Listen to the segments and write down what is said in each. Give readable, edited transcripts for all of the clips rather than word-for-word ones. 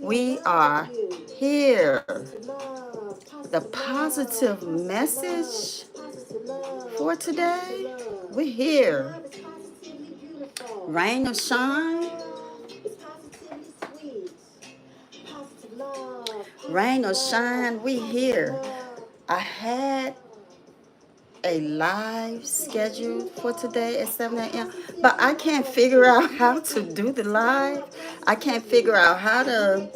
We are here. The positive message for today. We're here. Rain or shine. Rain or shine, we here. I had a live schedule for today at 7 a.m. But I can't figure out how to do the live. I can't figure out how to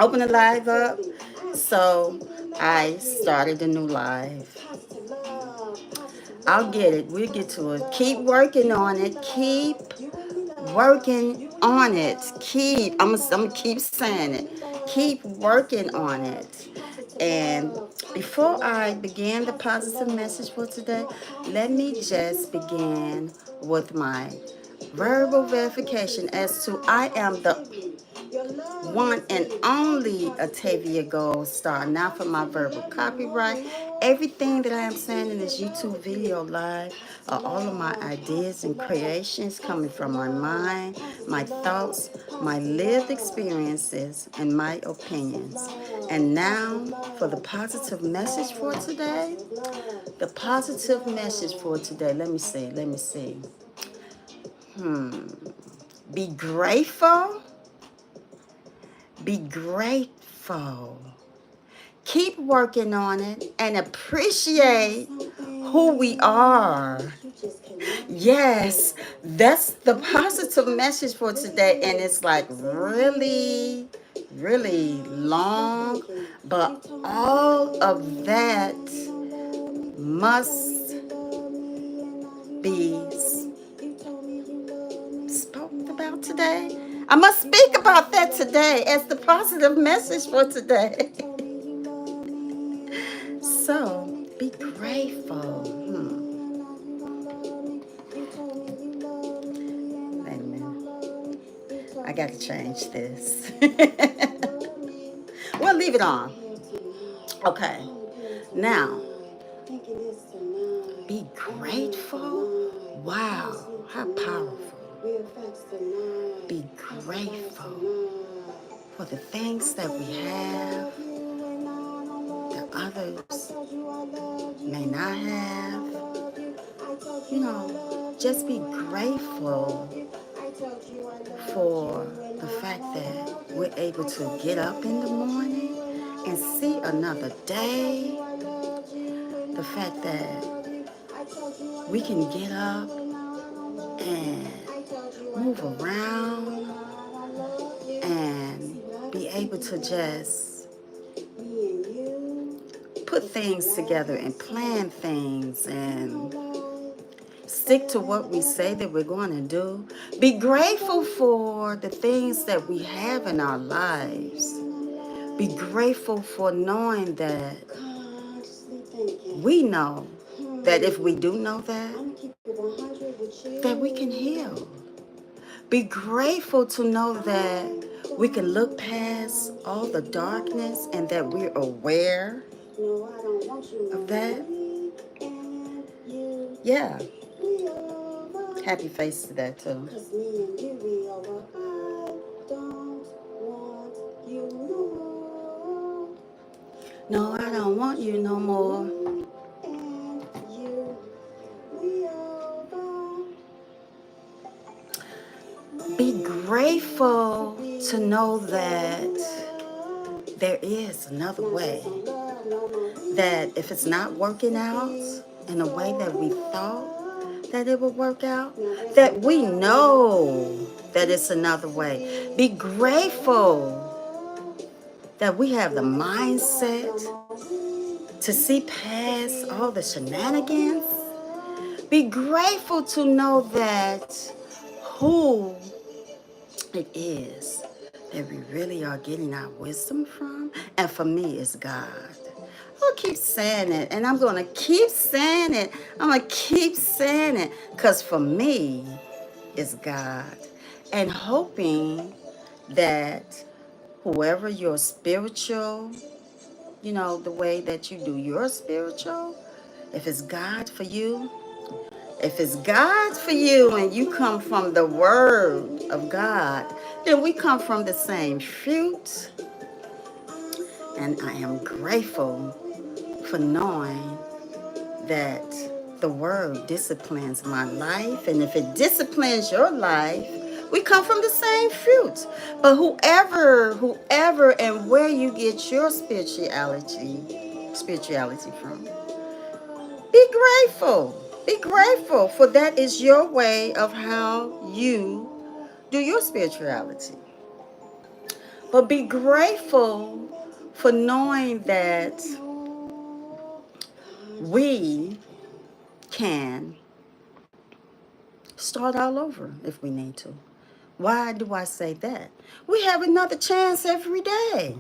open the live up. So I started a new live. I'll get it. We'll get to it. Keep working on it. Keep working on it. I'm gonna keep saying it. Keep working on it. And before I begin the positive message for today, let me just begin with my verbal verification as to I am the one and only Atavia GoldStar. Now for my verbal copyright. Everything that I am saying in this YouTube video live are all of my ideas and creations coming from my mind, my thoughts, my lived experiences, and my opinions. And now for the positive message for today. The positive message for today. Let me see. Be grateful. Be grateful. Keep working on it and appreciate who we are. Yes, that's the positive message for today. And it's like really, really long. But all of that must be spoken about today. I must speak about that today as the positive message for today. So, be grateful. Wait a minute. I got to change this. We'll leave it on. Okay. Now, be grateful. Wow, how powerful. Be grateful for the things that we have that others may not have. You know, just be grateful for the fact that we're able to get up in the morning and see another day. The fact that we can get up and move around and be able to just put things together and plan things and stick to what we say that we're going to do. Be grateful for the things that we have in our lives. Be grateful for knowing that we know that if we do know that we can heal. Be grateful to know that we can look past all the darkness and that we're aware of that. Yeah. Happy face to that too. No, I don't want you no more. Be grateful to know that there is another way. That if it's not working out in a way that we thought that it would work out, that we know that it's another way. Be grateful that we have the mindset to see past all the shenanigans. Be grateful to know that who it is that we really are getting our wisdom from. And for me, it's God. I'll keep saying it, and I'm going to keep saying it. I'm going to keep saying it, because for me, it's God. And hoping that whoever your spiritual, you know, the way that you do your spiritual, if it's God for you, If it's God for you and you come from the Word of God, then we come from the same fruit. And I am grateful for knowing that the Word disciplines my life. And if it disciplines your life, we come from the same fruit. But whoever and where you get your spirituality from, be grateful. Be grateful, for that is your way of how you do your spirituality. But be grateful for knowing that we can start all over if we need to. Why do I say that? We have another chance every day.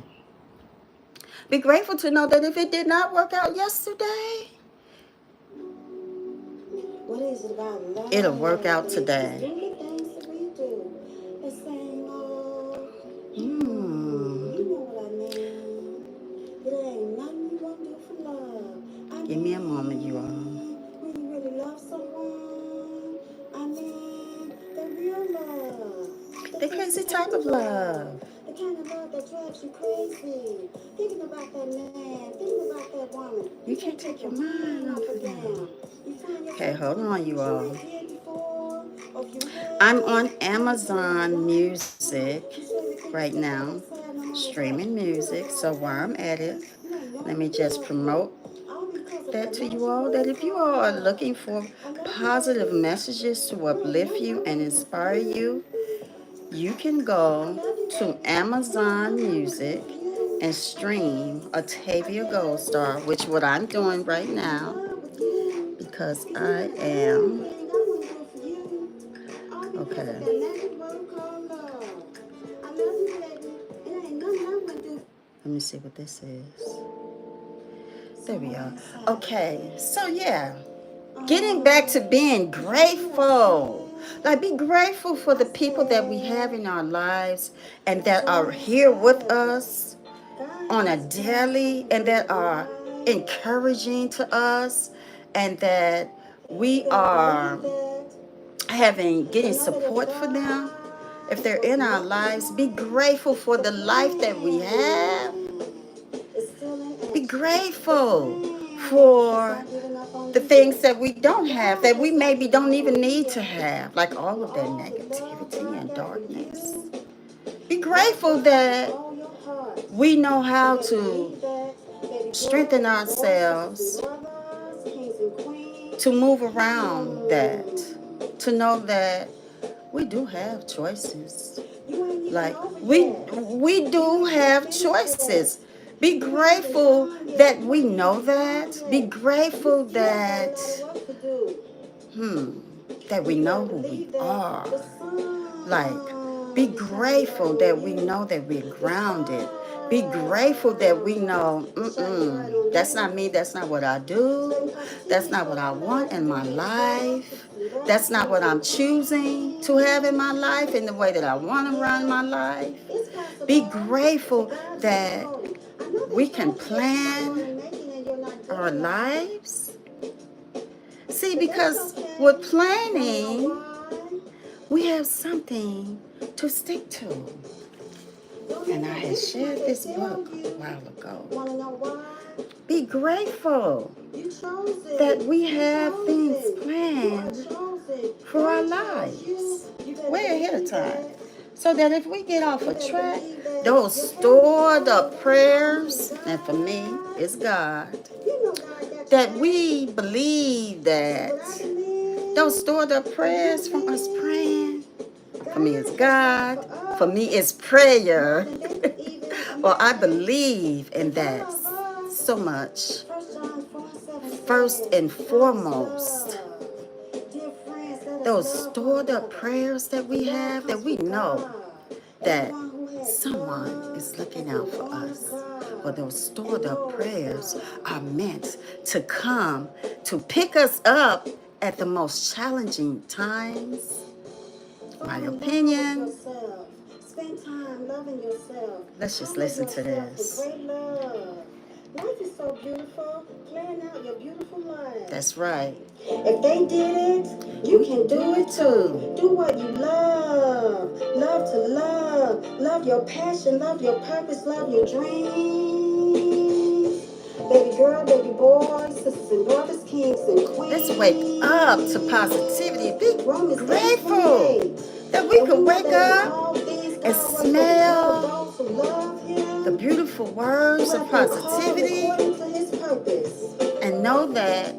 Be grateful to know that if it did not work out yesterday, it'll work out today. Give me a moment, you all. When you really love someone, I mean, the real love. The crazy type of love. The kind of love that drives you crazy. Thinking about that man, thinking about that woman. You can't take your mind off of them. Okay, hold on, you all. I'm on Amazon Music right now, streaming music. So while I'm at it, let me just promote that to you all, that if you all are looking for positive messages to uplift you and inspire you, you can go to Amazon Music and stream Atavia GoldStar, which what I'm doing right now, because I am, okay. Let me see what this is. There we are. Okay, so yeah, getting back to being grateful. Like, be grateful for the people that we have in our lives and that are here with us on a daily, and that are encouraging to us, and that we are getting support for them. If they're in our lives, be grateful for the life that we have. Be grateful for the things that we don't have, that we maybe don't even need to have, like all of that negativity and darkness. Be grateful that we know how to strengthen ourselves to move around that, to know that we do have choices. Like, we do have choices. Be grateful that we know that. Be grateful that that we know who we are. Like, be grateful that we know that we're grounded. Be grateful that we know, that's not me, that's not what I do, that's not what I want in my life, that's not what I'm choosing to have in my life in the way that I want to run my life. Be grateful that we can plan our lives. See, because with planning, we have something to stick to. And I had shared this book a while ago. Be grateful that we have things planned for our lives way ahead of time. So that if we get off a track, those stored up prayers, and for me, it's God, that we believe that those stored up prayers from us praying, for me it's God, for me it's prayer. Well, I believe in that so much. First and foremost, those stored up prayers that we have, that we know that someone is looking out for us. Well, those stored up prayers are meant to come to pick us up at the most challenging times. My opinion. Spend time loving yourself. Let's just listen to this. Life is so so beautiful, plan out your beautiful life. That's right. If they did it, you can do it too. Do what you love. Love to love. Love your passion. Love your purpose. Love your dreams. Baby girl, baby boy, sisters and brothers, kings and queens. Let's wake up to positivity. Be grateful that we can wake up and smell the beautiful words of positivity and know that,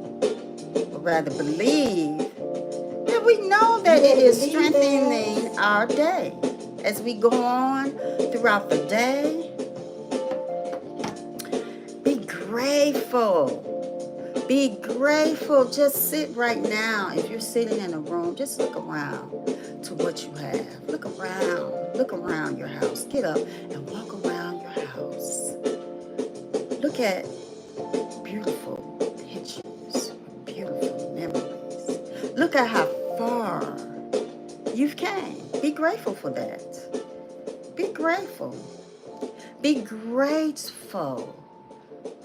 or rather believe, that we know that it is strengthening our day. As we go on throughout the day, be grateful. Be grateful. Just sit right now. If you're sitting in a room, just look around to what you have. Look around. Look around your house. Get up and walk around your house. Look at beautiful pictures, beautiful memories. Look at how far you've came. Be grateful for that. Be grateful. Be grateful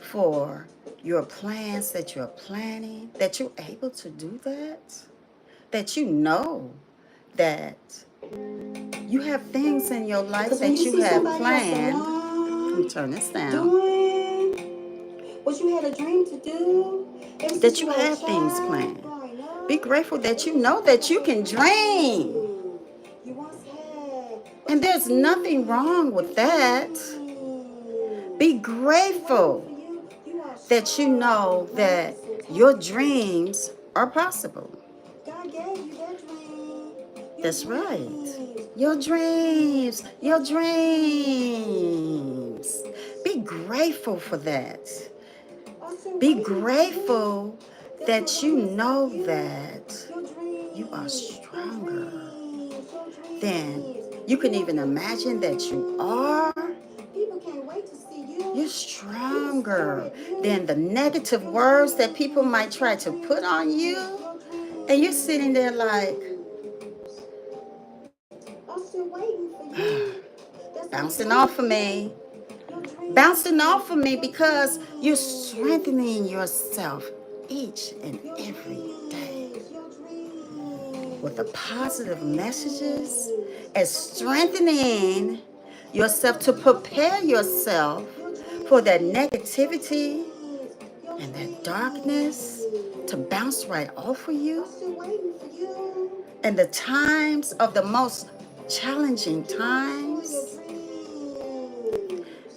for your plans that you're planning, that you're able to do that you know that you have things in your life that you have planned. Let me turn this down. What you had a dream to do, that you have things planned. Be grateful that you know that you can dream. And there's nothing wrong with that. Be grateful that you know that your dreams are possible. God gave you that dream. That's right. Your dreams. Your dreams. Be grateful for that. Be grateful that you know that you are stronger than you can even imagine that you are. You're stronger than the negative words that people might try to put on you. And you're sitting there like, bouncing off of me. Bouncing off of me because you're strengthening yourself each and every day with the positive messages and strengthening yourself to prepare yourself for that negativity and that darkness to bounce right off of you. And the times of the most challenging times,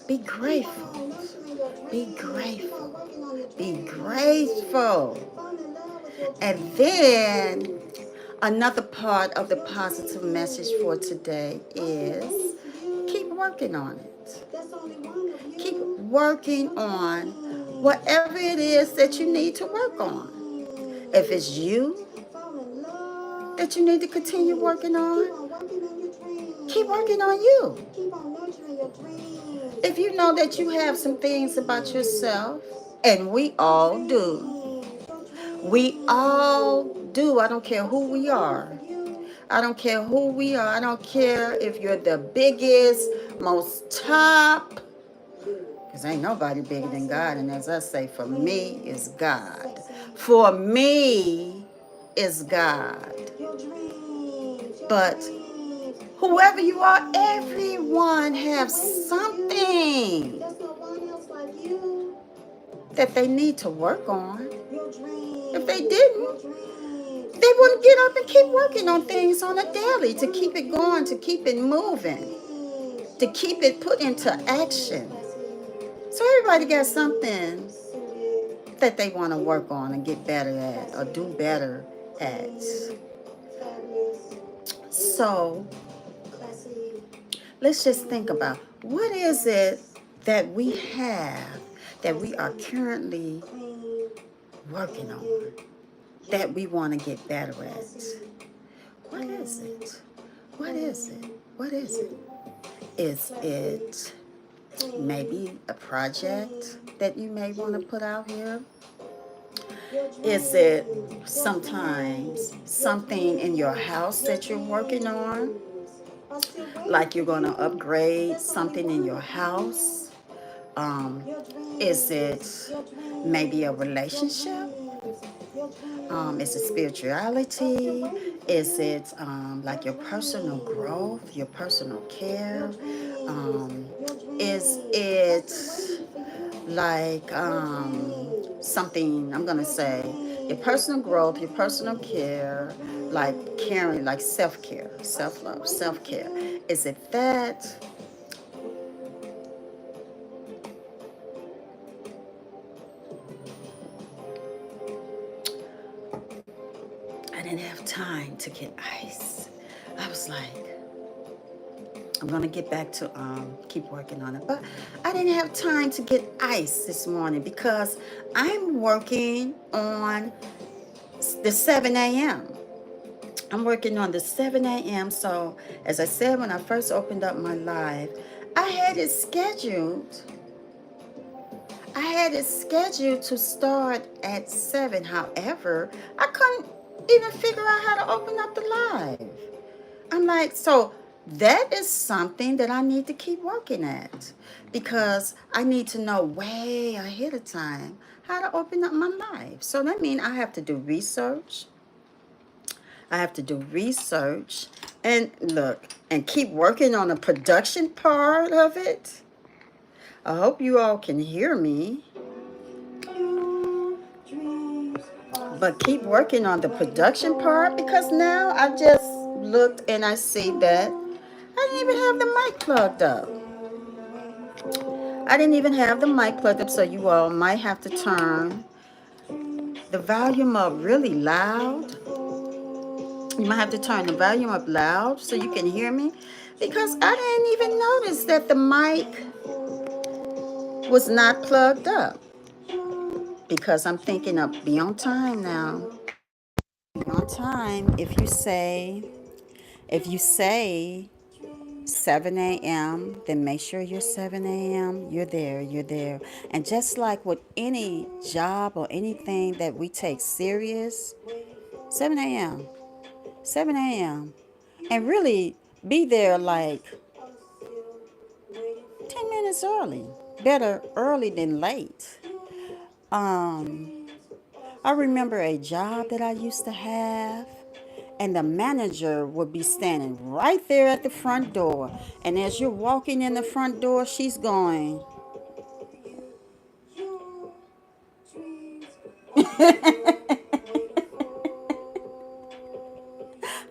be grateful. Be grateful. Be grateful. And then another part of the positive message for today is keep working on it. Keep working on whatever it is that you need to work on. If it's you that you need to continue working on, keep working on you. If you know that you have some things about yourself, and we all do. We all do. I don't care who we are. I don't care who we are. I don't care if you're the biggest, most top. Because ain't nobody bigger than God. And as I say, for me is God. For me is God. But whoever you are, everyone has something that they need to work on. If they didn't, they wouldn't get up and keep working on things on a daily to keep it going, to keep it moving, to keep it put into action. So everybody got something that they want to work on and get better at or do better at. So let's just think about what is it that we have that we are currently working on, that we want to get better at. What is it? What is it? What is it? Is it maybe a project that you may want to put out here? Is it sometimes something in your house that you're working on? Like you're going to upgrade something in your house? Um, is it maybe a relationship? Is it spirituality? Is it like your personal growth, your personal care? Is it like something, I'm going to say, your personal growth, your personal care, like caring, like self care, self love, self care? Is it that? I didn't have time to get ice. I was like, I'm gonna get back to keep working on it, but I didn't have time to get ice this morning because I'm working on the 7 a.m. I'm working on the 7 a.m. So as I said when I first opened up my live, I had it scheduled. I had it scheduled to start at 7. However, I couldn't even figure out how to open up the live. I'm like, so that is something that I need to keep working at because I need to know way ahead of time how to open up my live. So that means I have to do research. I have to do research and look and keep working on the production part of it. I hope you all can hear me. But keep working on the production part because now I just looked and I see that I didn't even have the mic plugged up. I didn't even have the mic plugged up, so you all might have to turn the volume up really loud. You might have to turn the volume up loud so you can hear me because I didn't even notice that the mic was not plugged up because I'm thinking of be on time now. Be on time. If you say 7 a.m., then make sure you're 7 a.m. You're there. And just like with any job or anything that we take serious, 7 a.m., 7 a.m. And really be there like 10 minutes early. Better early than late. I remember a job that I used to have, and the manager would be standing right there at the front door. And as you're walking in the front door, she's going,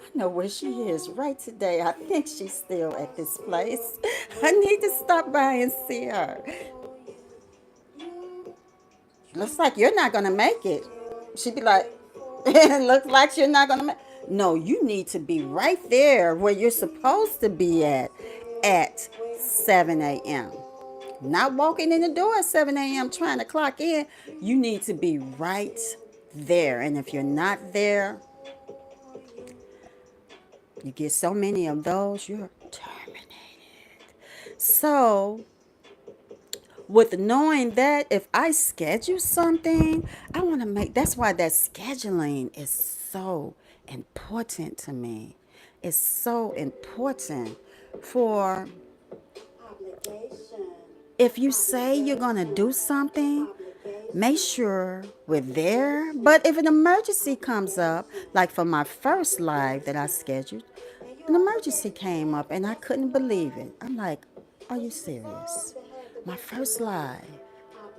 I know where she is right today. I think she's still at this place. I need to stop by and see her. Looks like you're not going to make it. She'd be like, it looks like you're not going to make it. No, you need to be right there where you're supposed to be at 7 a.m. Not walking in the door at 7 a.m. trying to clock in. You need to be right there. And if you're not there, you get so many of those, you're terminated. So, with knowing that if I schedule something, I want to make that's why that scheduling is so important to me. It's so important for if you say you're going to do something, make sure we're there. But if an emergency comes up, like for my first live that I scheduled, an emergency came up and I couldn't believe it. I'm like, are you serious? My first live.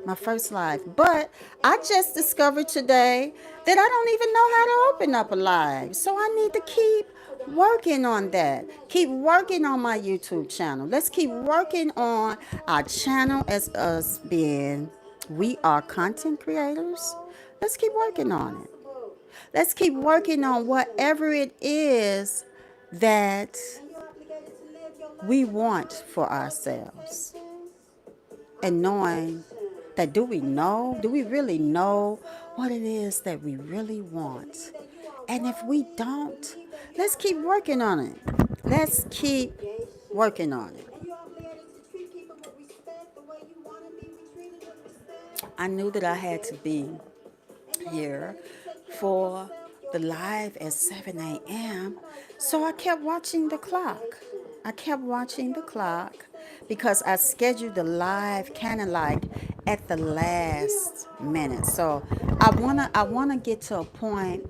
My first live. But I just discovered today that I don't even know how to open up a live. So I need to keep working on that. Keep working on my YouTube channel. Let's keep working on our channel as us being, we are content creators. Let's keep working on it. Let's keep working on whatever it is that we want for ourselves. And knowing that do we really know what it is that we really want? And if we don't, let's keep working on it. Let's keep working on it. I knew that I had to be here for the live at 7 a.m. So I kept watching the clock. I kept watching the clock because I scheduled the live kind of like at the last minute. So I wanna get to a point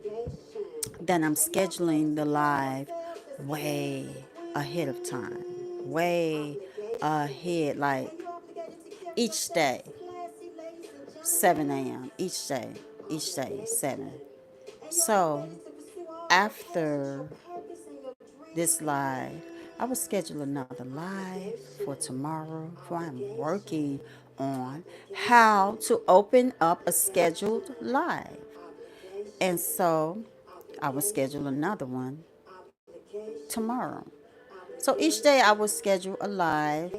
that I'm scheduling the live way ahead of time, way ahead, like each day, 7 a.m. Each day 7. So after this live, I will schedule another live for tomorrow. For I'm working on how to open up a scheduled live. And so I will schedule another one tomorrow. So each day I will schedule a live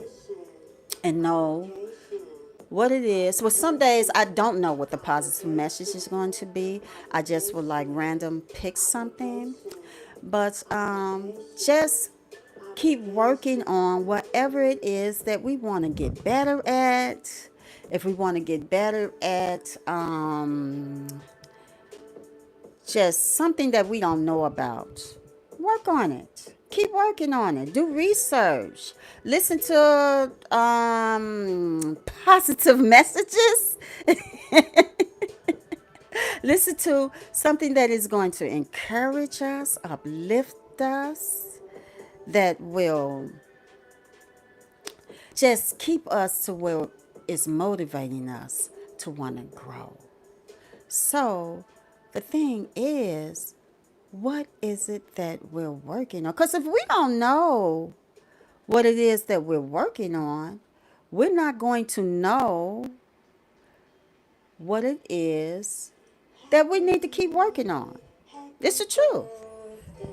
and know what it is. Well, some days I don't know what the positive message is going to be. I just will like random pick something. But just keep working on whatever it is that we want to get better at. If we want to get better at just something that we don't know about, work on it. Keep working on it. Do research. Listen to positive messages. Listen to something that is going to encourage us, uplift us, that will just keep us to where it's motivating us to want to grow. So the thing is, what is it that we're working on? Because if we don't know what it is that we're working on, we're not going to know what it is that we need to keep working on. It's the truth.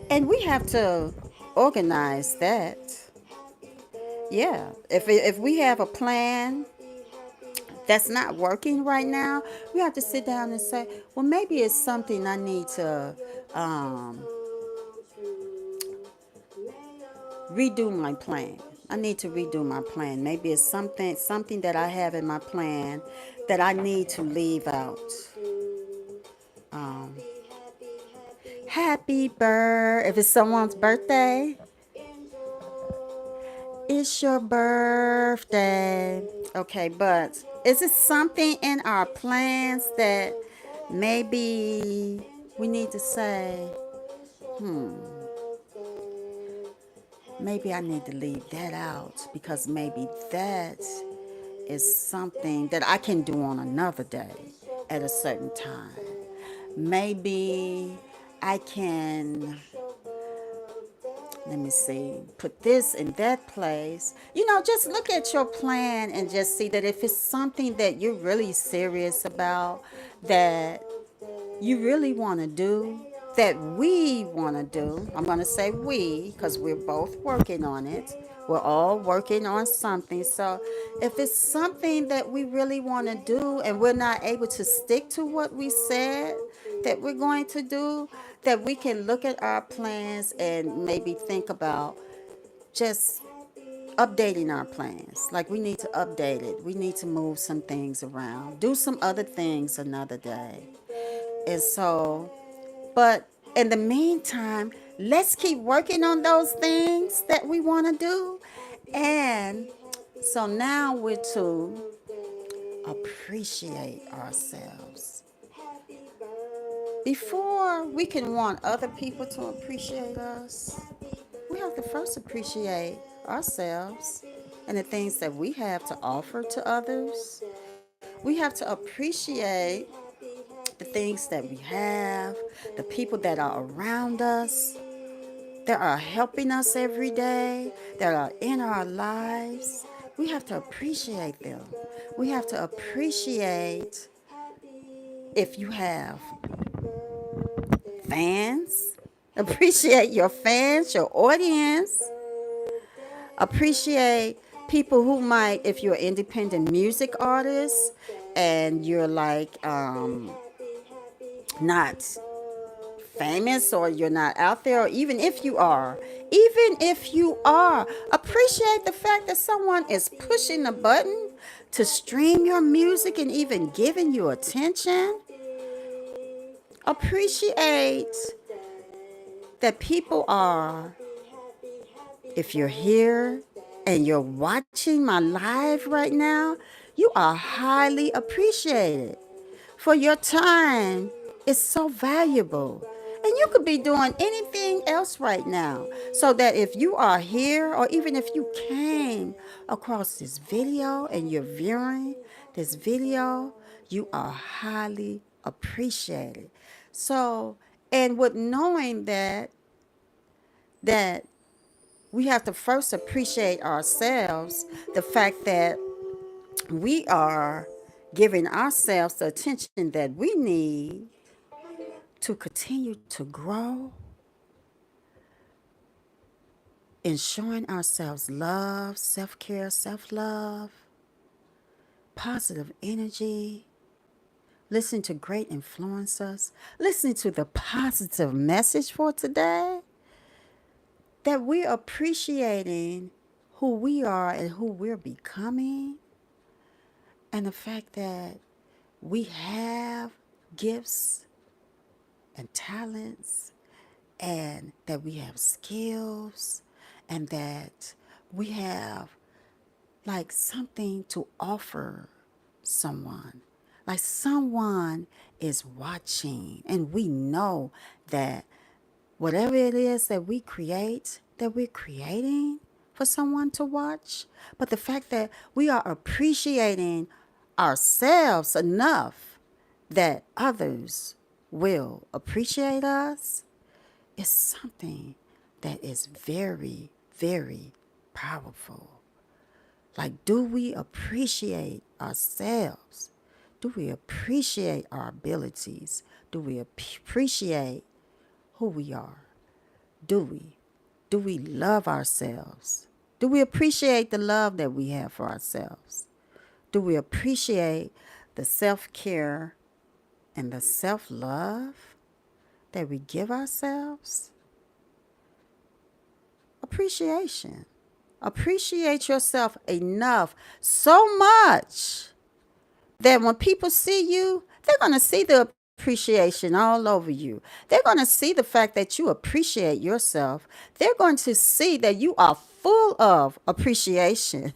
And we have to organize that. Yeah. If we have a plan that's not working right now, we have to sit down and say, well, maybe it's something I need to redo my plan. I need to redo my plan. Maybe it's something that I have in my plan that I need to leave out. Um, Happy birthday. If it's someone's birthday, it's your birthday. Okay, but is it something in our plans that maybe we need to say, maybe I need to leave that out because maybe that is something that I can do on another day at a certain time. Maybe I can, let me see, put this in that place. Just look at your plan and just see that if it's something that you're really serious about, that you really want to do, that we want to do. I'm going to say we because we're both working on it. We're all working on something. So if it's something that we really want to do and we're not able to stick to what we said that we're going to do, that we can look at our plans and maybe think about just updating our plans. Like we need to update it. We need to move some things around, do some other things another day. And so, but in the meantime, let's keep working on those things that we want to do. And so now we're to appreciate ourselves. Before we can want other people to appreciate us, we have to first appreciate ourselves and the things that we have to offer to others. We have to appreciate the things that we have, the people that are around us, that are helping us every day, that are in our lives. We have to appreciate them. We have to appreciate if you have fans, appreciate your fans, your audience, appreciate people who might, if you're an independent music artist and you're like not famous or you're not out there, or even if you are, appreciate the fact that someone is pushing the button to stream your music and even giving you attention. Appreciate that people are, if you're here and you're watching my live right now, you are highly appreciated. For your time is so valuable. And you could be doing anything else right now. So that if you are here, or even if you came across this video and you're viewing this video, you are highly appreciated. So, and with knowing that we have to first appreciate ourselves, the fact that we are giving ourselves the attention that we need to continue to grow in showing ourselves love, self care, self love, positive energy, listening to great influencers, listening to the positive message for today, that we're appreciating who we are and who we're becoming, and the fact that we have gifts and talents, and that we have skills, and that we have like something to offer someone. Like someone is watching, and we know that whatever it is that we create, that we're creating for someone to watch. But the fact that we are appreciating ourselves enough that others will appreciate us is something that is very, very powerful. Like, do we appreciate ourselves? Do we appreciate our abilities? Do we appreciate who we are? Do we? Do we love ourselves? Do we appreciate the love that we have for ourselves? Do we appreciate the self care and the self love that we give ourselves? Appreciation. Appreciate yourself enough, so much that when people see you, they're going to see the appreciation all over you. They're going to see the fact that you appreciate yourself. They're going to see that you are full of appreciation,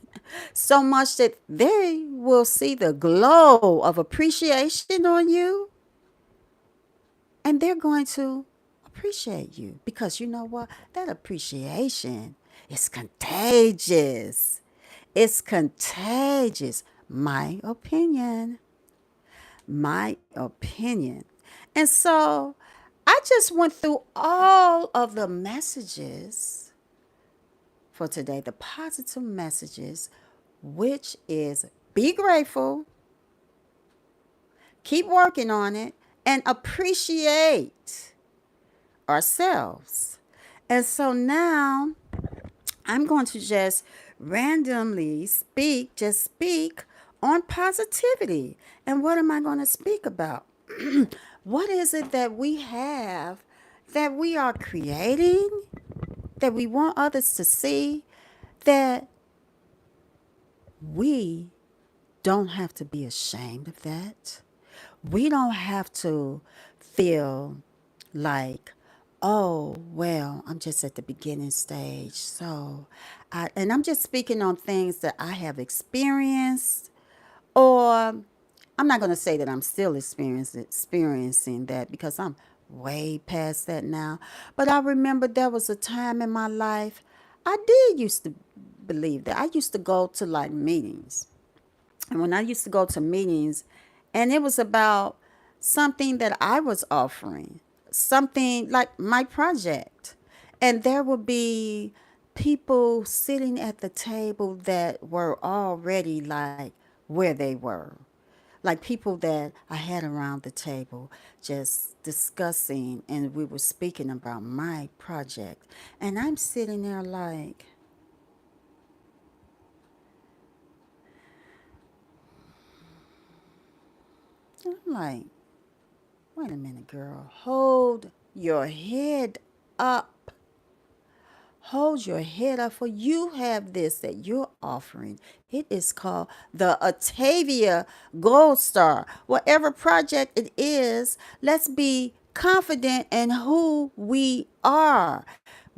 so much that they will see the glow of appreciation on you, and they're going to appreciate you, because you know what? That appreciation is contagious. It's contagious. My opinion. My opinion. And so I just went through all of the messages for today, the positive messages, which is be grateful, keep working on it, and appreciate ourselves. And so now I'm going to just randomly speak on positivity. And what am I going to speak about? What is it that we have that we are creating, that we want others to see, that we don't have to be ashamed of that? We don't have to feel like, oh, well, I'm just at the beginning stage. So, and I'm just speaking on things that I have experienced, or I'm not going to say that I'm still experiencing that, because I'm way past that now. But I remember there was a time in my life I did used to believe that. I used to go to like meetings, and when I used to go to meetings, and it was about something that I was offering, something like my project. And there would be people sitting at the table that were already like where they were. Like people that I had around the table just discussing, and we were speaking about my project. And I'm sitting there like, I'm like, wait a minute, girl. Hold your head up. Hold your head up, for you have this that you're offering. It is called the Atavia GoldStar. Whatever project it is, let's be confident in who we are.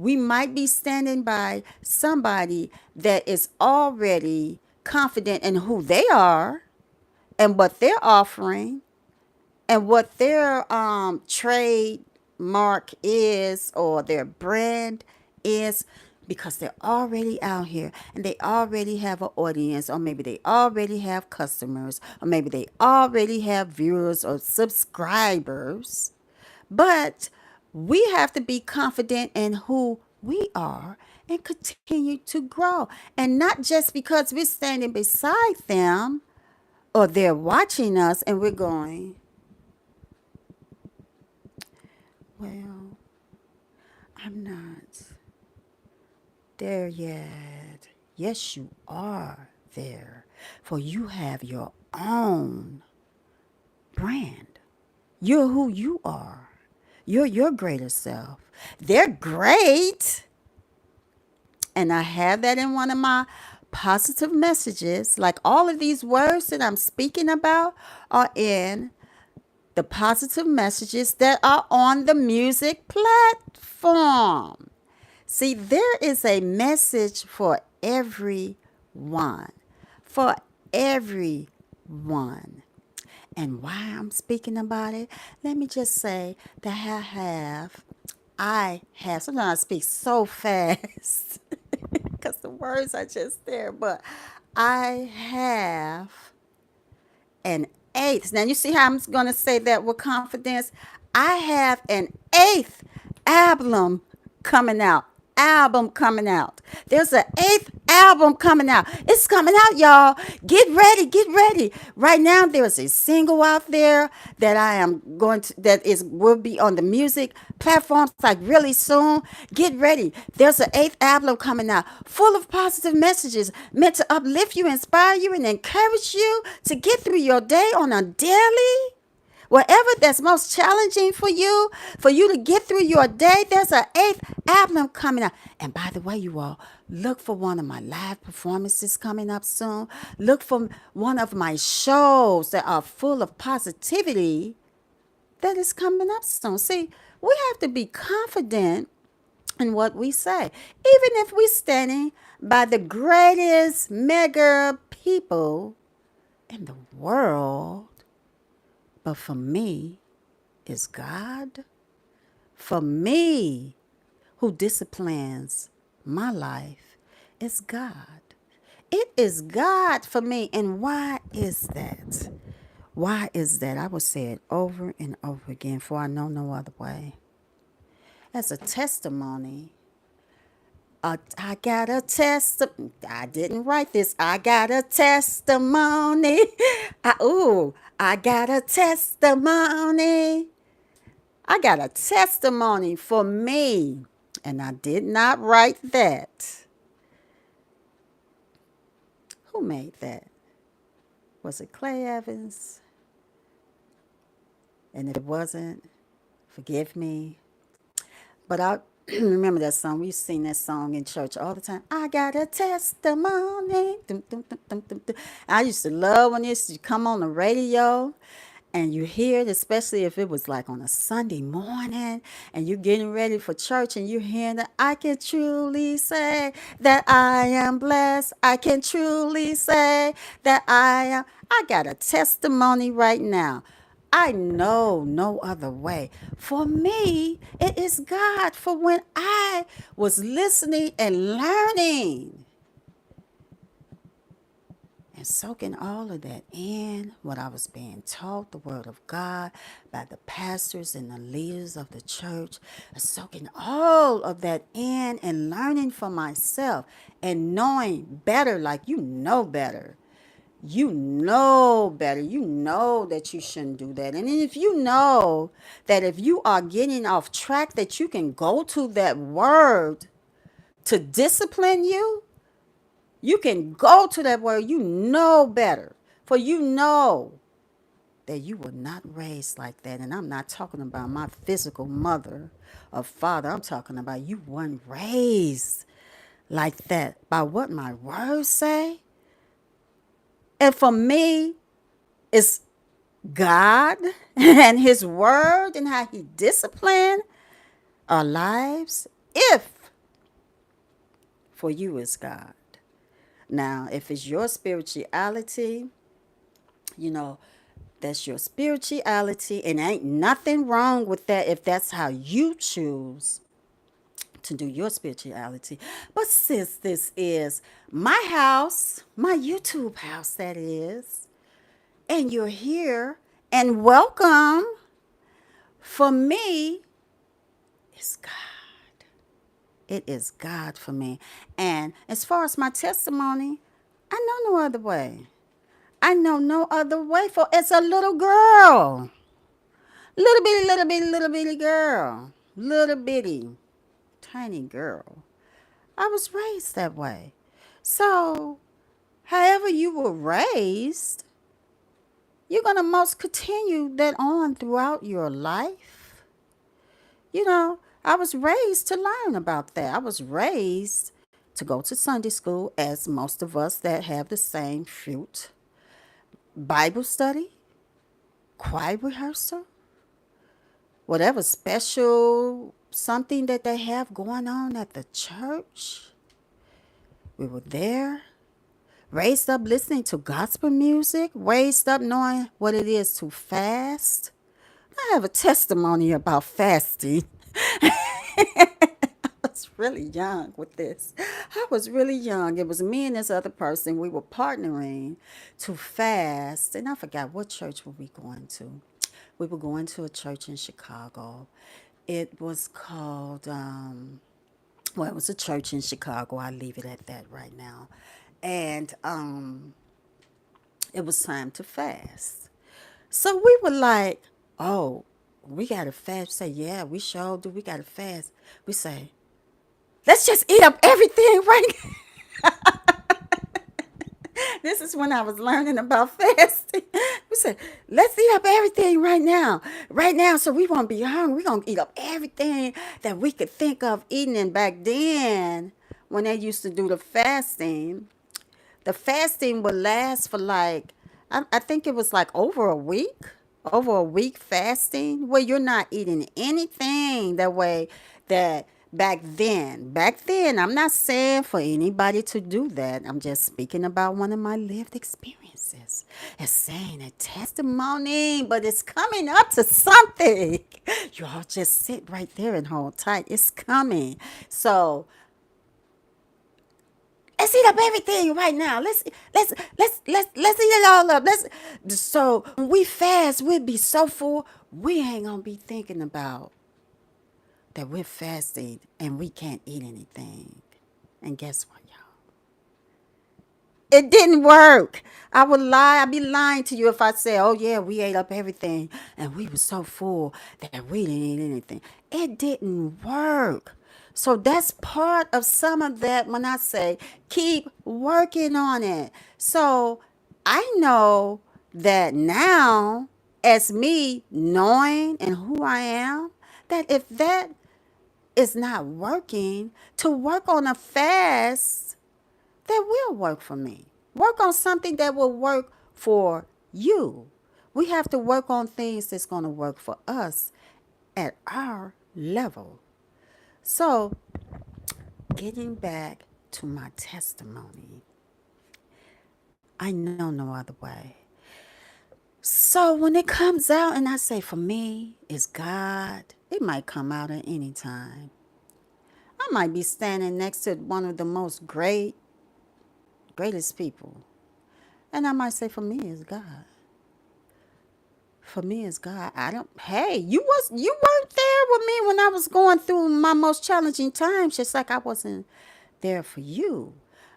We might be standing by somebody that is already confident in who they are and what they're offering and what their trademark is or their brand is, because they're already out here and they already have an audience, or maybe they already have customers, or maybe they already have viewers or subscribers. But we have to be confident in who we are and continue to grow. And not just because we're standing beside them or they're watching us and we're going, well, I'm not there yet. Yes, you are there, for you have your own brand. You're who you are. You're your greater self. They're great. And I have that in one of my positive messages. Like all of these words that I'm speaking about are in the positive messages that are on the music platform. See, there is a message for everyone. For everyone. And why I'm speaking about it, let me just say that sometimes I speak so fast because the words are just there, but I have an eighth. Now, you see how I'm going to say that with confidence? I have an eighth album coming out. Album coming out. There's an eighth album coming out. It's coming out, y'all. Get ready, get ready. Right now, there's a single out there that I am going to will be on the music platforms like really soon. Get ready. There's an eighth album coming out, full of positive messages meant to uplift you, inspire you, and encourage you to get through your day on a daily. Whatever that's most challenging for you to get through your day, there's an eighth album coming out. And by the way, you all, look for one of my live performances coming up soon. Look for one of my shows that are full of positivity that is coming up soon. See, we have to be confident in what we say. Even if we're standing by the greatest mega people in the world, but for me, is God. For me, who disciplines my life, is God. It is God for me. And why is that? Why is that? I will say it over and over again, for I know no other way. As a testimony, I got a I didn't write this. I got a testimony. I got a testimony. I got a testimony for me. And I did not write that. Who made that? Was it Clay Evans? And if it wasn't, forgive me. But I remember that song. We used to sing that song in church all the time. I got a testimony. Dum, dum, dum, dum, dum, dum. I used to love when it used to come on the radio and you hear it, especially if it was like on a Sunday morning and you're getting ready for church and you're hearing that. I can truly say that I am blessed. I can truly say that I got a testimony right now. I know no other way. For me, it is God. For when I was listening and learning and soaking all of that in, what I was being taught, the word of God, by the pastors and the leaders of the church, soaking all of that in and learning for myself and knowing better, like you know better. You know better. You know that you shouldn't do that. And if you know that if you are getting off track, that you can go to that word to discipline you, you can go to that word. You know better. For you know that you were not raised like that. And I'm not talking about my physical mother or father. I'm talking about you weren't raised like that by what my words say. And for me, it's God and his word and how he disciplined our lives. If for you is God. Now, if it's your spirituality, you know, that's your spirituality, and ain't nothing wrong with that if that's how you choose to do your spirituality. But since this is my house, my YouTube house, that is, and you're here, and welcome, for me, it's God. It is God for me. And as far as my testimony, I know no other way. I know no other way for as a little girl. Little bitty girl. Little bitty, tiny girl. I was raised that way. So, however you were raised, you're going to most continue that on throughout your life. You know, I was raised to learn about that. I was raised to go to Sunday school, as most of us that have the same fruit. Bible study, choir rehearsal, whatever special something that they have going on at the church. We were there, raised up listening to gospel music, raised up knowing what it is to fast. I have a testimony about fasting. I was really young with this. I was really young. It was me and this other person. We were partnering to fast. And I forgot what church were we going to. We were going to a church in Chicago. It was called, well, it was a church in Chicago. I'll leave it at that right now. And it was time to fast. So we were like, oh, we got to fast. We say, yeah, we sure do. We got to fast. We say, let's just eat up everything right now. This is when I was learning about fasting. We said, let's eat up everything right now. Right now, so we won't be hungry. We're going to eat up everything that we could think of eating. And back then, when they used to do the fasting would last for like, I think it was like over a week fasting, where you're not eating anything that way. That back then, I'm not saying for anybody to do that. I'm just speaking about one of my lived experiences. It's saying a testimony, but it's coming up to something. You all just sit right there and hold tight. It's coming. So let's eat up everything right now. Let's eat it all up. Let's so when we fast, we'll be so full, we ain't gonna be thinking about that we're fasting and we can't eat anything. And guess what, y'all? It didn't work. I would lie. I'd be lying to you if I said, oh, yeah, we ate up everything and we were so full that we didn't eat anything. It didn't work. So that's part of some of that when I say keep working on it. So I know that now, as me knowing and who I am, that if that is not working, to work on a fast that will work for me. Work on something that will work for you. We have to work on things that's going to work for us at our level. So, getting back to my testimony, I know no other way. So, when it comes out and I say, for me, it's God, it might come out at any time. I might be standing next to one of the greatest people. And I might say, for me, it's God. For me, it's God. I don't. Hey, you weren't there with me when I was going through my most challenging times, just like I wasn't there for you.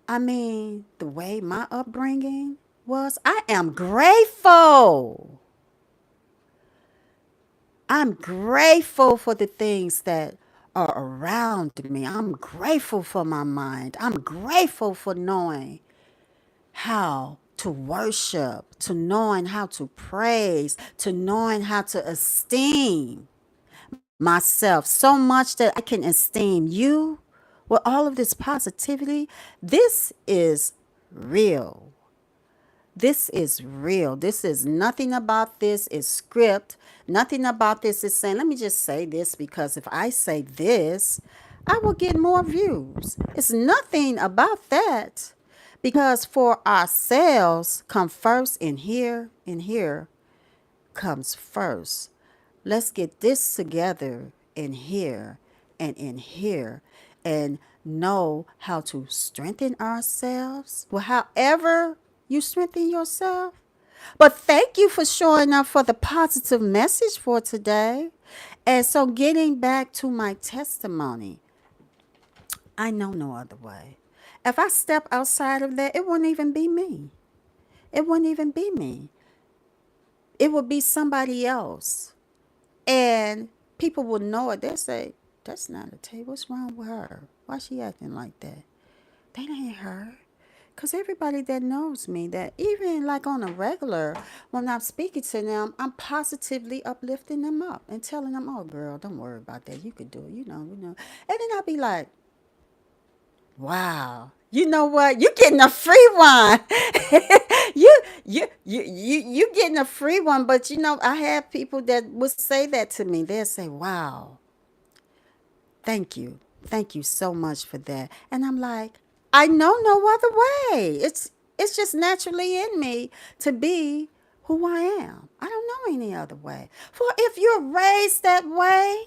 I mean, the way my upbringing was, I am grateful. I'm grateful for the things that are around me. I'm grateful for my mind. I'm grateful for knowing how to worship, to knowing how to praise, to knowing how to esteem myself so much that I can esteem you with all of this positivity. This is real. This is real. This is nothing about this is script. Nothing about this is saying, let me just say this because if I say this, I will get more views. It's nothing about that because for ourselves come first and here comes first. Let's get this together in here and in here and know how to strengthen ourselves. Well, however you strengthen yourself. But thank you for showing up for the positive message for today. And so, getting back to my testimony, I know no other way. If I step outside of that, it wouldn't even be me. It wouldn't even be me. It would be somebody else. And people will know it. They'll say, that's not Atavia. What's wrong with her? Why she acting like that? That ain't her. Because everybody that knows me, that even like on a regular, when I'm speaking to them, I'm positively uplifting them up and telling them, oh, girl, don't worry about that. You could do it. You know. And then I'll be like, wow. You know what? You're getting a free one. You getting a free one. But you know, I have people that would say that to me. They'll say, wow, thank you. Thank you so much for that. And I'm like, I know no other way. It's just naturally in me to be who I am. I don't know any other way. For if you're raised that way,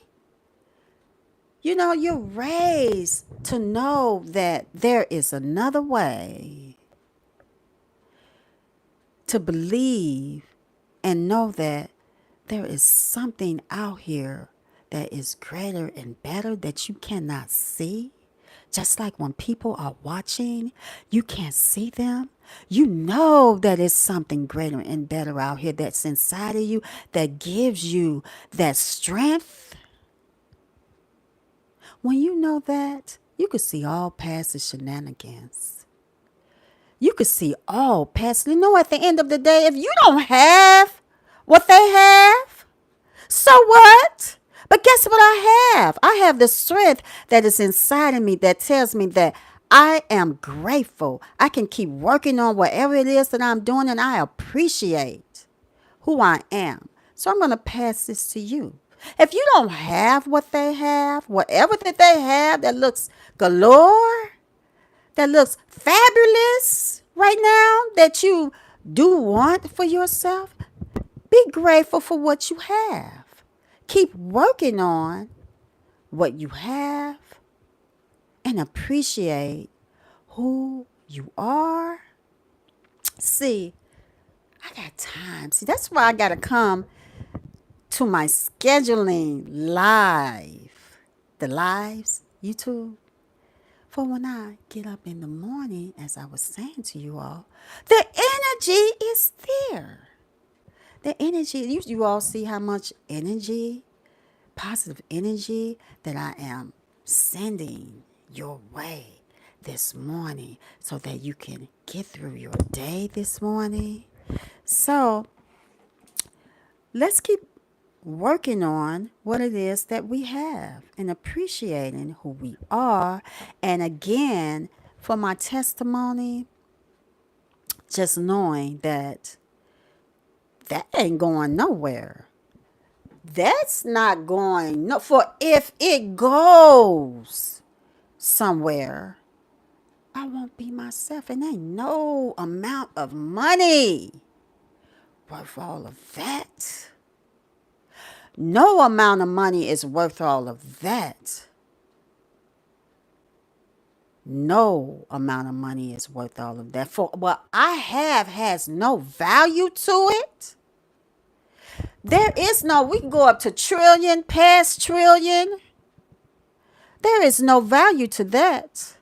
you know, you're raised to know that there is another way, to believe and know that there is something out here that is greater and better that you cannot see. Just like when people are watching, you can't see them. You know that it's something greater and better out here that's inside of you that gives you that strength. When you know that, you could see all past the shenanigans. You could see all past. You know, at the end of the day, if you don't have what they have, so what? But guess what I have? I have the strength that is inside of me that tells me that I am grateful. I can keep working on whatever it is that I'm doing, and I appreciate who I am. So I'm going to pass this to you. If you don't have what they have, whatever that they have that looks galore, that looks fabulous right now, that you do want for yourself, be grateful for what you have. Keep working on what you have and appreciate who you are. See, I got time. See, that's why I got to come to my scheduling live. The lives, YouTube. For when I get up in the morning, as I was saying to you all, the energy is there. The energy, you all see how much energy, positive energy that I am sending your way this morning so that you can get through your day this morning. So let's keep working on what it is that we have and appreciating who we are. And again, for my testimony, just knowing that that ain't going nowhere. That's not going no. For if it goes somewhere, I won't be myself. And ain't no amount of money worth all of that. No amount of money is worth all of that. No amount of money is worth all of that. For what I have has no value to it. There is no, we can go up to trillion, past trillion. There is no value to that.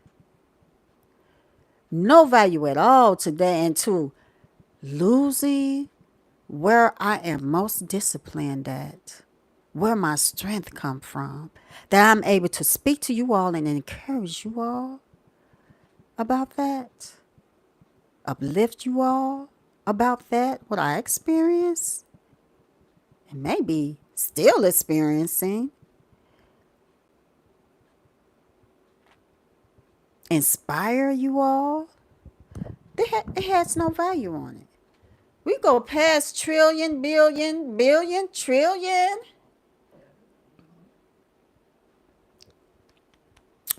No value at all to that. And to losing where I am most disciplined at, where my strength come from, that I'm able to speak to you all and encourage you all about that, uplift you all about that, what I experienced, and maybe still experiencing, inspire you all. It has no value on it. We go past trillion, billion, trillion.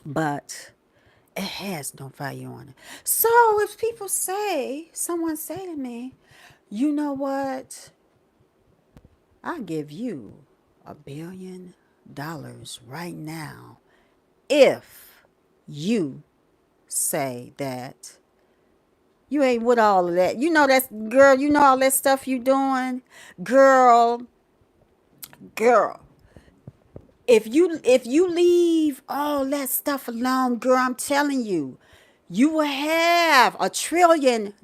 but it has no value on it. So if someone say to me, you know what? I'll give you $1 billion right now if you say that you ain't with all of that. You know that's girl, you know all that stuff you doing? Girl, girl. If you leave all that stuff alone, girl, I'm telling you, you will have $1 trillion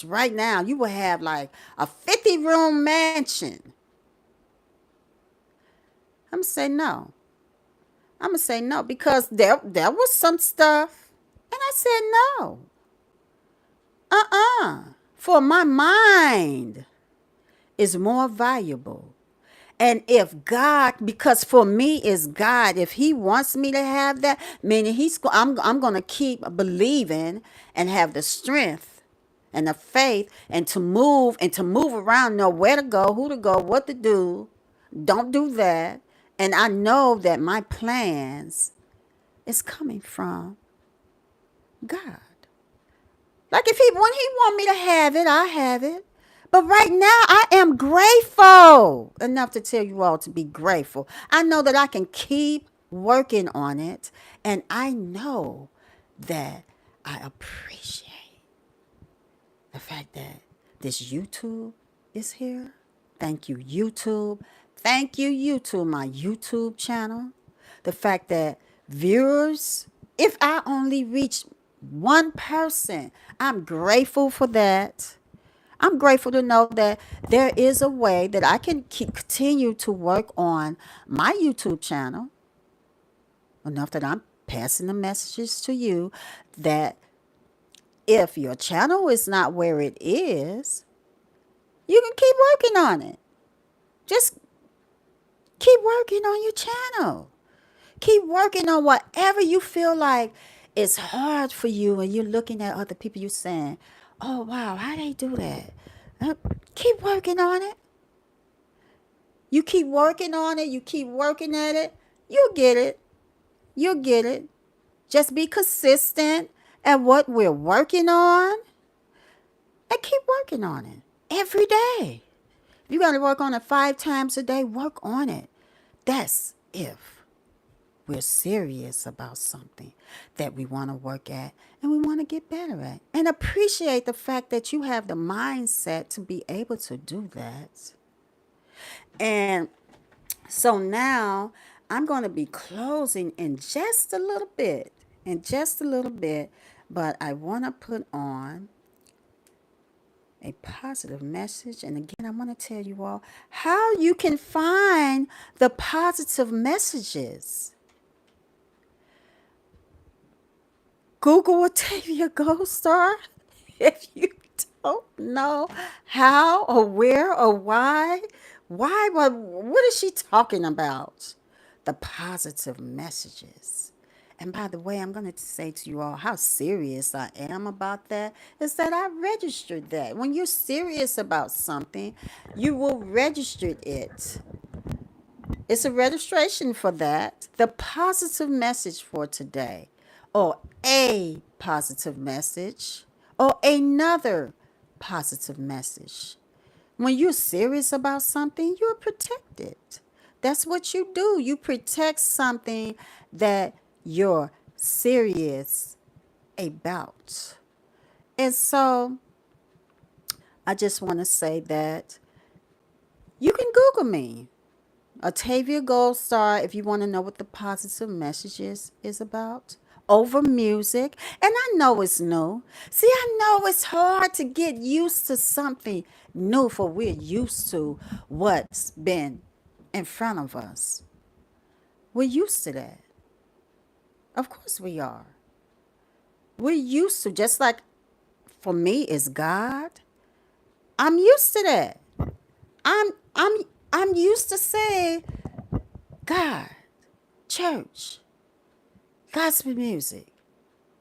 right now. You will have like a 50-room mansion. I'm gonna say no. I'm gonna say no because there was some stuff, and I said no. For my mind is more valuable. And if God, because for me is God, if He wants me to have that, meaning I'm gonna keep believing and have the strength and the faith and to move around, know where to go, who to go, what to do. Don't do that. And I know that my plans is coming from God. Like if when He want me to have it, I have it. But right now, I am grateful enough to tell you all to be grateful. I know that I can keep working on it, and I know that I appreciate the fact that this YouTube is here. Thank you, YouTube. Thank you, YouTube, my YouTube channel. The fact that viewers, if I only reach one person, I'm grateful for that. I'm grateful to know that there is a way that I can continue to work on my YouTube channel enough that I'm passing the messages to you that if your channel is not where it is, you can keep working on it. Just keep working on your channel. Keep working on whatever you feel like is hard for you and you're looking at other people, you're saying, oh, wow, how they do that? Keep working on it. You keep working on it. You keep working at it. You'll get it. You'll get it. Just be consistent at what we're working on and keep working on it every day. If you got to work on it 5 times a day, work on it. That's if we're serious about something that we want to work at and we want to get better at. And appreciate the fact that you have the mindset to be able to do that. And so now I'm going to be closing in just a little bit, but I want to put on a positive message. And again, I want to tell you all how you can find the positive messages. Google Atavia GoldStar. If you don't know how or where or why, what is she talking about? The positive messages. And by the way, I'm going to say to you all how serious I am about that is that I registered that. When you're serious about something, you will register it. It's a registration for that. The positive message for today, or a positive message, or another positive message. When you're serious about something, you're protected. That's what you do. You protect something that you're serious about. And so I just want to say that you can Google me. Atavia GoldStar, if you want to know what the positive message is about. Over music. And I know it's new. See, I know it's hard to get used to something new, for we're used to what's been in front of us. We're used to that. Of course we are. We're used to, just like for me is God. I'm used to that. I'm I'm I'm used to saying God, church, gospel music.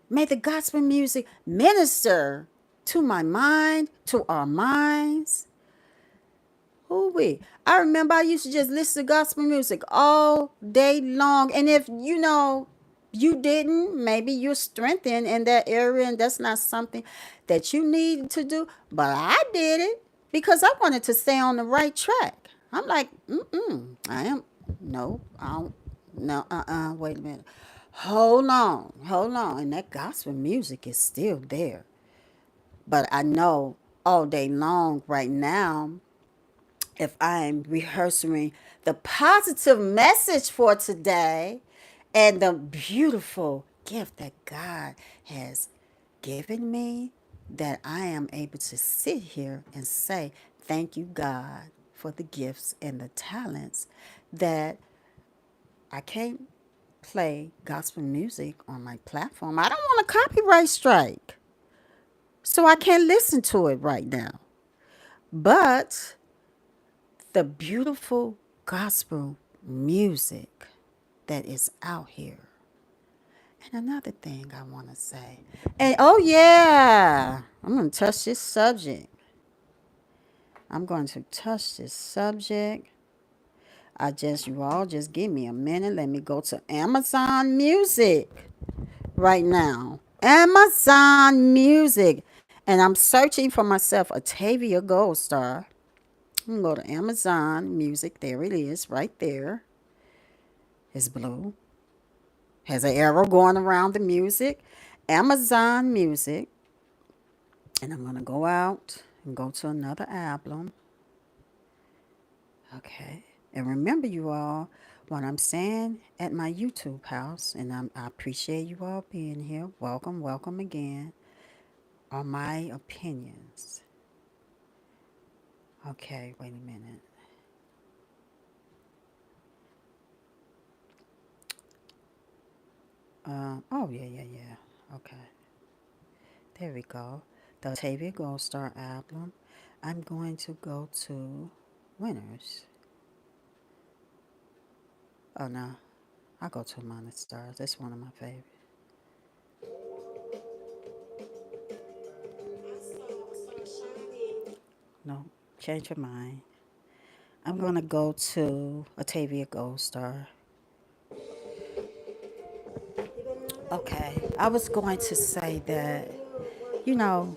May the gospel music minister to my mind, to our minds. Ooh-wee. I remember I used to just listen to gospel music all day long. And if, you didn't, maybe you're strengthened in that area and that's not something that you need to do. But I did it because I wanted to stay on the right track. I'm like, I am, no, I don't, no, wait a minute. Hold on. And that gospel music is still there. But I know all day long right now, if I'm rehearsing the positive message for today and the beautiful gift that God has given me, that I am able to sit here and say, thank you, God, for the gifts and the talents that I can't play gospel music on my platform. I don't want a copyright strike, so I can't listen to it right now. But the beautiful gospel music that is out here. And another thing I want to say, and oh yeah, I'm going to touch this subject. I'm going to touch this subject. You all just give me a minute. Let me go to Amazon Music right now. Amazon Music. And I'm searching for myself Atavia GoldStar. I'm going to go to Amazon Music. There it is, right there. It's blue. Has an arrow going around the music. Amazon Music. And I'm going to go out and go to another album. Okay. And remember, you all, what I'm saying at my YouTube house, and I appreciate you all being here. Welcome, welcome again, are my opinions. Okay, wait a minute. Oh, yeah. Okay. There we go. The Atavia GoldStar album. I'm going to go to Winners. Oh, no. I'll go to Among the Stars. That's one of my favorites. No, change your mind. I'm going to go to Atavia GoldStar. Okay. I was going to say that, you know,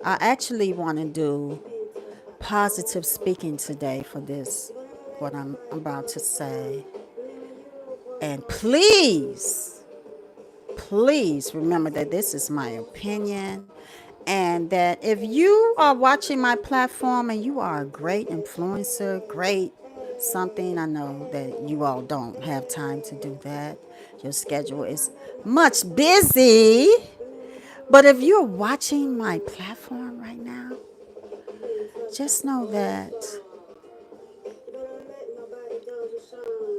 I actually want to do positive speaking today for this, what I'm about to say. And please remember that this is my opinion and that if you are watching my platform and you are a great influencer, great something, I know that you all don't have time to do that. Your schedule is much busy. But if you're watching my platform right now, just know that,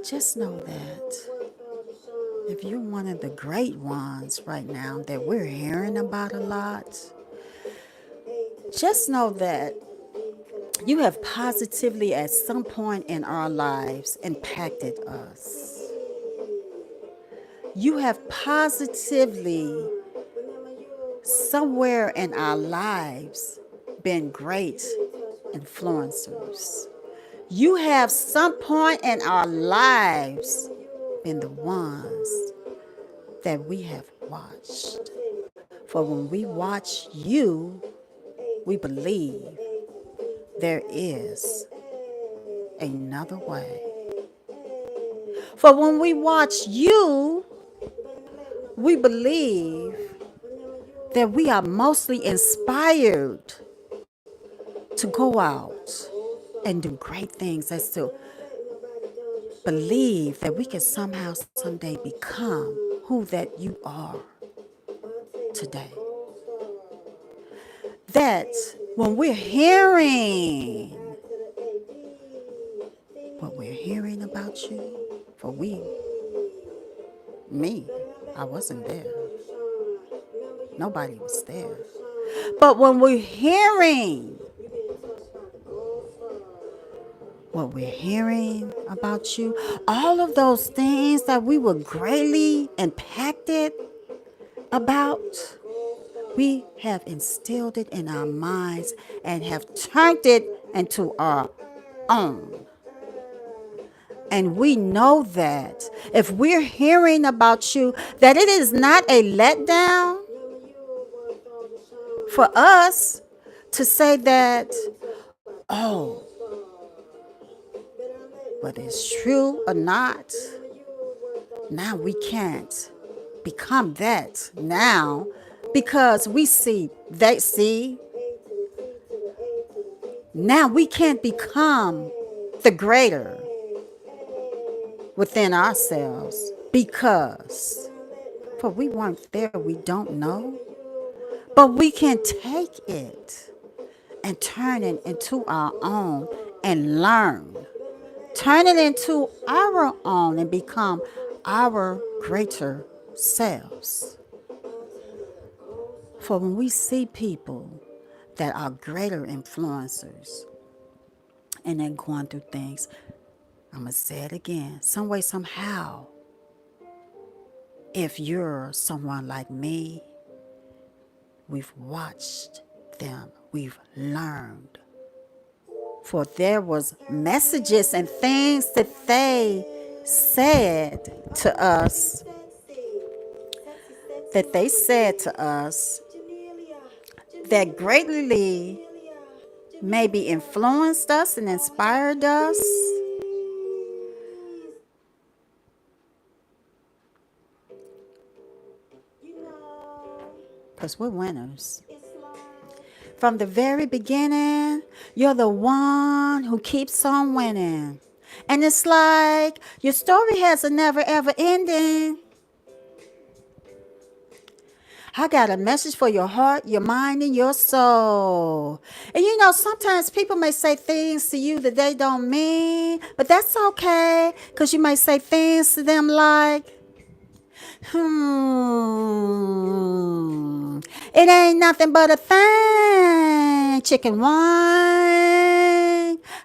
just know that if you're one of the great ones right now that we're hearing about a lot, just know that you have positively at some point in our lives impacted us. You have positively somewhere in our lives been great influencers. You have some point in our lives been the ones that we have watched. For when we watch you, we believe there is another way. For when we watch you, we believe that we are mostly inspired to go out and do great things, as to believe that we can somehow someday become who that you are today. That when we're hearing what we're hearing about you, for me, I wasn't there. Nobody was there. But when we're hearing what we're hearing about you, all of those things that we were greatly impacted about, we have instilled it in our minds and have turned it into our own. And we know that if we're hearing about you, that it is not a letdown for us to say that, oh, whether it's true or not, now we can't become that now because we see, they see, now we can't become the greater within ourselves because for we weren't there, we don't know, but we can take it and turn it into our own and learn. Turn it into our own and become our greater selves. For when we see people that are greater influencers and they're going through things, I'm going to say it again, some way, somehow, if you're someone like me, we've watched them, we've learned. For there was messages and things that they said to us, that greatly maybe influenced us and inspired us. Because we're winners. From the very beginning, you're the one who keeps on winning. And it's like your story has a never ever ending. I got a message for your heart, your mind, and your soul. And you know, sometimes people may say things to you that they don't mean, but that's okay, because you may say things to them like, it ain't nothing but a thing, chicken wine.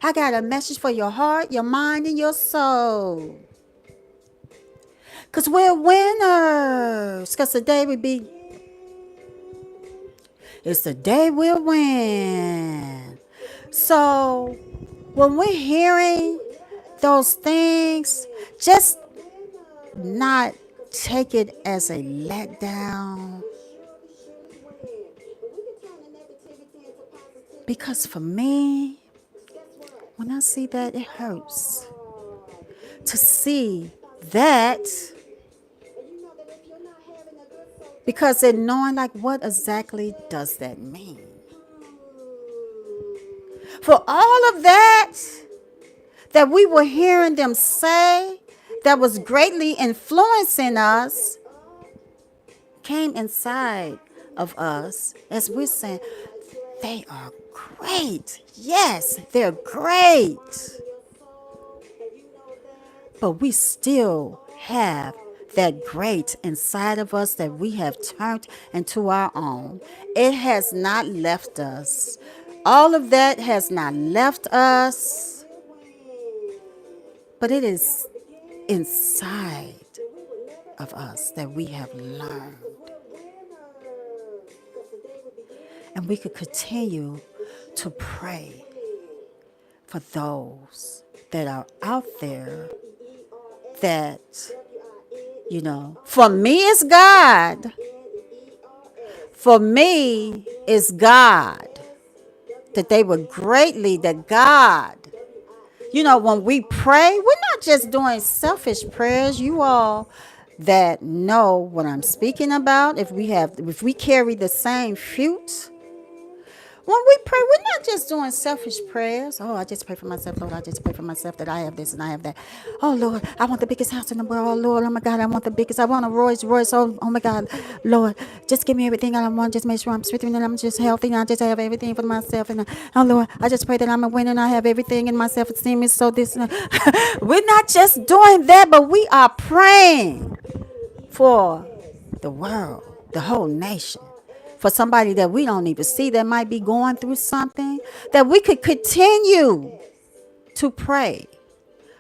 I got a message for your heart, your mind, and your soul. Because we're winners. Because today it's the day we'll win. So when we're hearing those things, just not take it as a letdown. Because for me, when I see that, it hurts to see that, because in knowing like what exactly does that mean? For all of that we were hearing them say that was greatly influencing us came inside of us as we're saying, they are great. Yes, they're great. But we still have that great inside of us that we have turned into our own. It has not left us. All of that has not left us, but it is inside of us that we have learned. And we could continue to pray for those that are out there that, you know, for me it's God. For me it's God. That they were greatly, that God, you know, when we pray, we're not just doing selfish prayers. You all that know what I'm speaking about, if we carry the same fruit, when we pray, we're not just doing selfish prayers. Oh, I just pray for myself, Lord. I just pray for myself that I have this and I have that. Oh, Lord, I want the biggest house in the world. Oh, Lord, oh, my God, I want the biggest. I want a Rolls Royce. Oh, my God, Lord, just give me everything I want. Just make sure I'm strengthened and I'm just healthy and I just have everything for myself. And oh, Lord, I just pray that I'm a winner and I have everything and my self-esteem is so this. And we're not just doing that, but we are praying for the world, the whole nation. For somebody that we don't even see that might be going through something, that we could continue to pray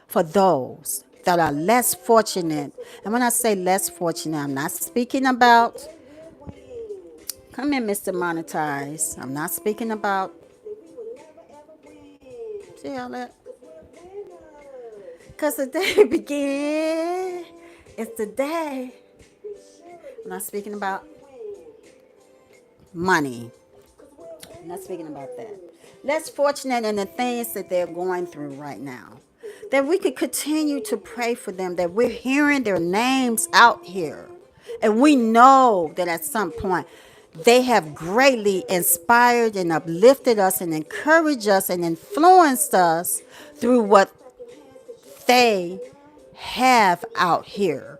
for those that are less fortunate. And when I say less fortunate, I'm not speaking about, come in, Mr. Monetize. I'm not speaking about, see all that? Because the day began. It's the day. I'm not speaking about money. I'm not speaking about that. Less fortunate in the things that they're going through right now. That we could continue to pray for them, that we're hearing their names out here. And we know that at some point they have greatly inspired and uplifted us and encouraged us and influenced us through what they have out here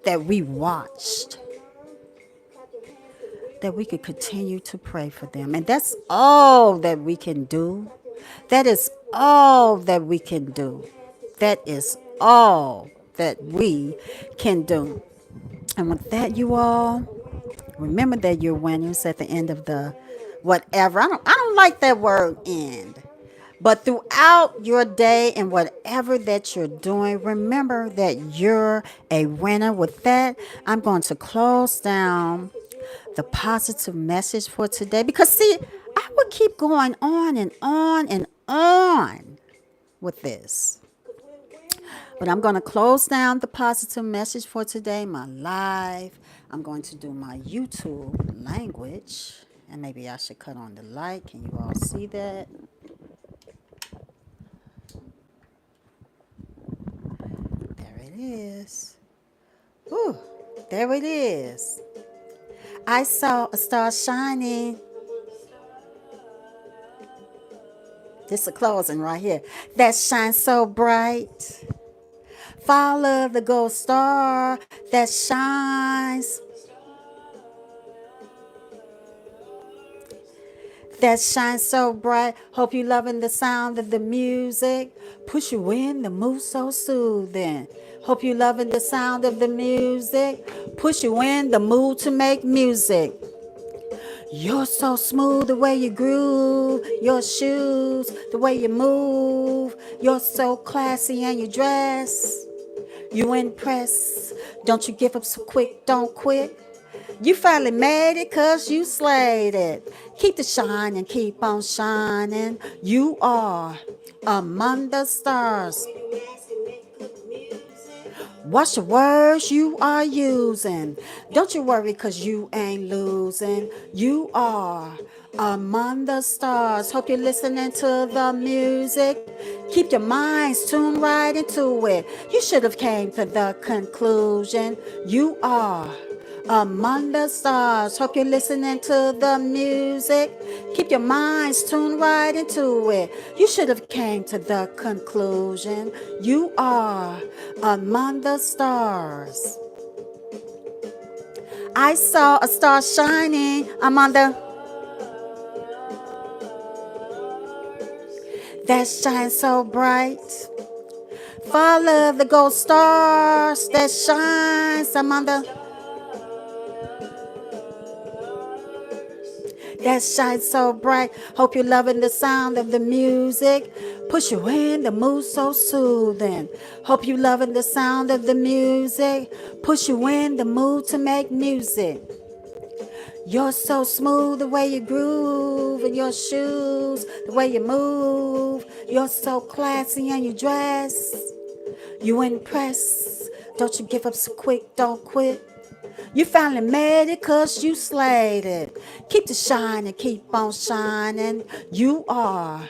that we watched, that we could continue to pray for them. And that's all that we can do. That is all that we can do. That is all that we can do. And with that, you all, remember that you're winners at the end of the whatever. I don't like that word end. But throughout your day and whatever that you're doing, remember that you're a winner. With that, I'm going to close down the positive message for today. Because, see, I would keep going on and on and on with this. But I'm going to close down the positive message for today, my live. I'm going to do my YouTube language. And maybe I should cut on the light. Can you all see that? There it is. Ooh, there it is. I saw a star shining. This is a closing right here. That shines so bright. Follow the gold star that shines. That shines so bright. Hope you loving the sound of the music. Push you in the mood so soothing. Hope you loving the sound of the music. Push you in the mood to make music. You're so smooth the way you groove. Your shoes, the way you move. You're so classy and you dress. You impress. Don't you give up so quick, don't quit. You finally made it 'cause you slayed it. Keep the shine and keep on shining. You are among the stars. Watch the words you are using. Don't you worry 'cause you ain't losing. You are among the stars. Hope you're listening to the music. Keep your minds tuned right into it. You should have came to the conclusion. You are among the stars. Hope you're listening to the music. Keep your minds tuned right into it. You should have came to the conclusion. You are among the stars. I saw a star shining among the that shines so bright. Follow the gold stars that shines among the that shines so bright. Hope you're loving the sound of the music. Push you in the mood so soothing. Hope you loving the sound of the music. Push you in the mood to make music. You're so smooth the way you groove in your shoes, the way you move. You're so classy and you dress. You impress. Don't you give up so quick, don't quit. You finally made it 'cause you slayed it. Keep the shine and keep on shining. You are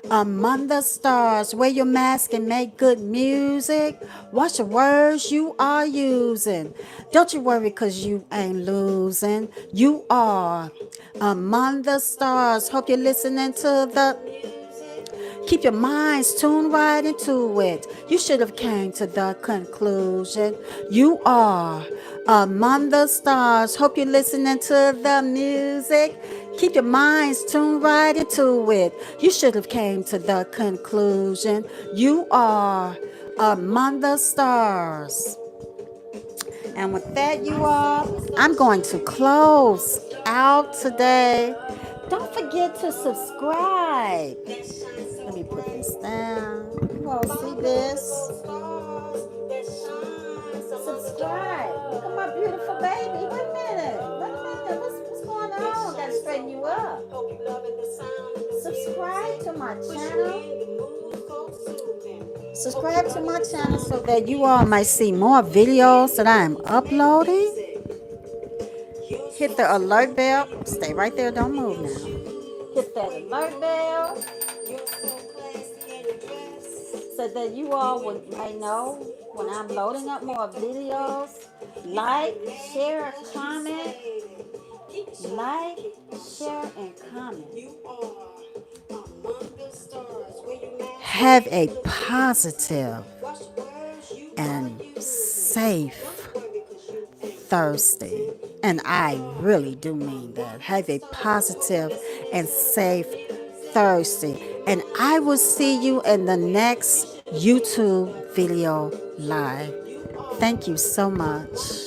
among the stars. Wear your mask and make good music. Watch the words you are using. Don't you worry 'cause you ain't losing. You are among the stars. Hope you're listening to the keep your minds tuned right into it. You should have came to the conclusion. You are among the stars. Hope you're listening to the music. Keep your minds tuned right into it. You should have came to the conclusion. You are among the stars. And with that, you all, I'm going to close out today. Don't forget to subscribe. Let me put this down. You all see this? Subscribe. Look at my beautiful baby. Wait a minute. What's going on? Gotta straighten you up. Subscribe to my channel. Subscribe to my channel so that you all might see more videos that I am uploading. Hit the alert bell. Stay right there. Don't move now. Hit that alert bell so that you all may know when I'm loading up more videos. Like, share, comment. Like, share, and comment. Have a positive and safe Thursday. And I really do mean that. Have a positive and safe Thursday. And I will see you in the next YouTube video live. Thank you so much.